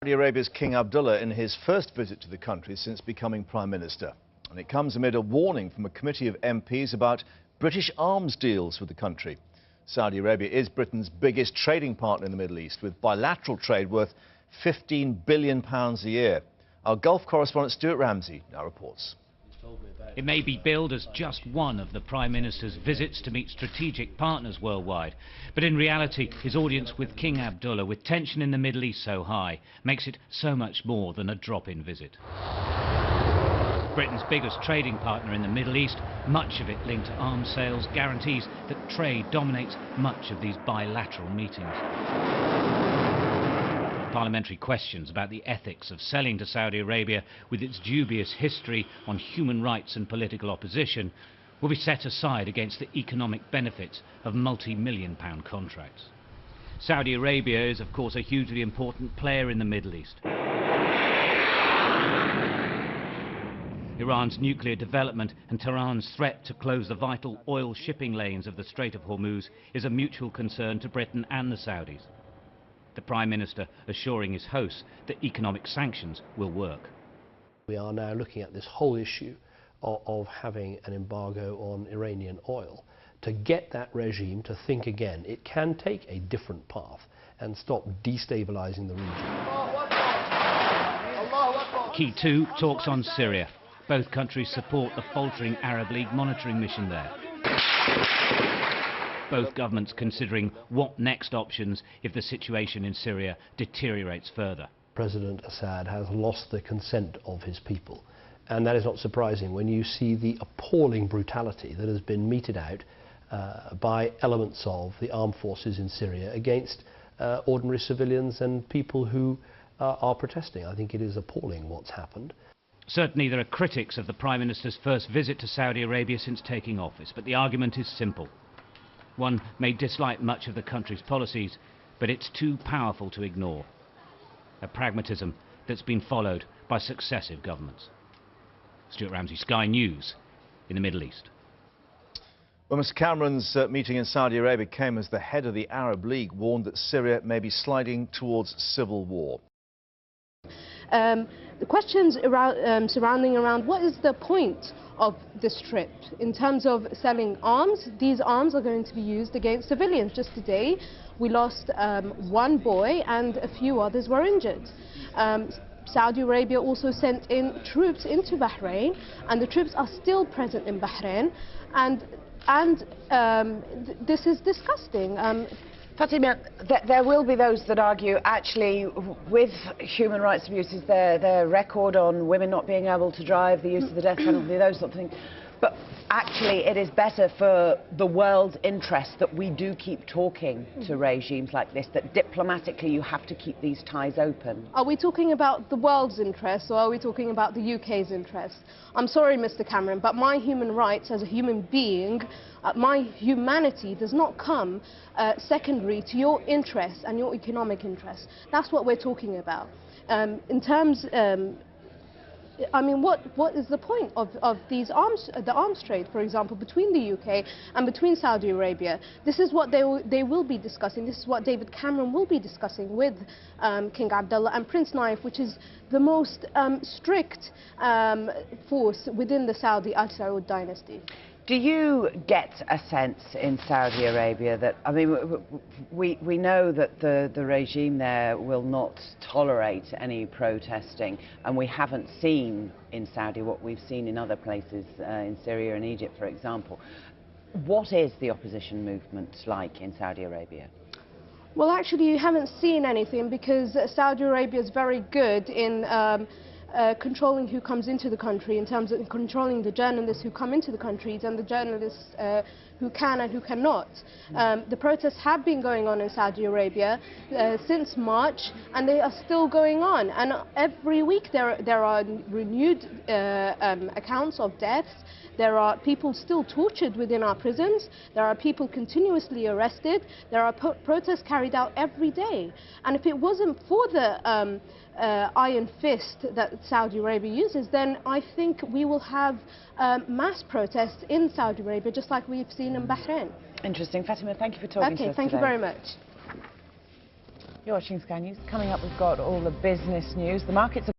Saudi Arabia's King Abdullah in his first visit to the country since becoming Prime Minister. And it comes amid a warning from a committee of MPs about British arms deals with the country. Saudi Arabia is Britain's biggest trading partner in the Middle East, with bilateral trade worth £15 billion a year. Our Gulf correspondent Stuart Ramsey now reports. It may be billed as just one of the Prime Minister's visits to meet strategic partners worldwide. But in reality, his audience with King Abdullah, with tension in the Middle East so high, makes it so much more than a drop-in visit. Britain's biggest trading partner in the Middle East, much of it linked to arms sales, guarantees that trade dominates much of these bilateral meetings. Parliamentary questions about the ethics of selling to Saudi Arabia, with its dubious history on human rights and political opposition, will be set aside against the economic benefits of multi-million-pound contracts. Saudi Arabia is, of course, a hugely important player in the Middle East. Iran's nuclear development and Tehran's threat to close the vital oil shipping lanes of the Strait of Hormuz is a mutual concern to Britain and the Saudis. The Prime Minister assuring his hosts that economic sanctions will work. We are now looking at this whole issue of having an embargo on Iranian oil to get that regime to think again. It can take a different path and stop destabilizing the region. Key too, talks on Syria. Both countries support the faltering Arab League monitoring mission there. Both governments considering what next options if the situation in Syria deteriorates further. President Assad has lost the consent of his people, and that is not surprising when you see the appalling brutality that has been meted out by elements of the armed forces in Syria against ordinary civilians and people who are protesting. I think it is appalling what's happened. Certainly there are critics of the Prime Minister's first visit to Saudi Arabia since taking office, but the argument is simple. One may dislike much of the country's policies, but it's too powerful to ignore. A pragmatism that's been followed by successive governments. Stuart Ramsey, Sky News, in the Middle East. Well, Mr Cameron's meeting in Saudi Arabia came as the head of the Arab League warned that Syria may be sliding towards civil war. The questions surrounding what is the point of this trip in terms of selling arms. These arms are going to be used against civilians. Just today we lost one boy and a few others were injured. Saudi Arabia also sent in troops into Bahrain, and the troops are still present in Bahrain, and this is disgusting. Fatima, there will be those that argue, actually, with human rights abuses, their record on women not being able to drive, the use of the death penalty, those sort of things. But actually, it is better for the world's interest that we do keep talking to regimes like this, that diplomatically you have to keep these ties open. Are we talking about the world's interests, or are we talking about the UK's interests? I'm sorry, Mr Cameron, but my human rights as a human being, my humanity does not come secondary to your interests and your economic interests. That's what we're talking about. In terms, I mean, what is the point of the arms trade, for example, between the UK and between Saudi Arabia? This is what they will be discussing. This is what David Cameron will be discussing with King Abdullah and Prince Naif, which is the most strict force within the Saudi Al Saud dynasty. Do you get a sense in Saudi Arabia that, I mean, we know that the regime there will not tolerate any protesting, and we haven't seen in Saudi what we've seen in other places, in Syria and Egypt, for example. What is the opposition movement like in Saudi Arabia? Well, actually, you haven't seen anything, because Saudi Arabia is very good in controlling who comes into the country, in terms of controlling the journalists who come into the countries and the journalists who can and who cannot. The protests have been going on in Saudi Arabia since March, and they are still going on. And every week there are renewed accounts of deaths. There are people still tortured within our prisons. There are people continuously arrested. There are protests carried out every day. And if it wasn't for the iron fist that Saudi Arabia uses, then I think we will have mass protests in Saudi Arabia, just like we've seen in Bahrain. Interesting. Fatima, thank you for talking to us today. Okay, thank you very much. You're watching Sky News. Coming up, we've got all the business news. The markets are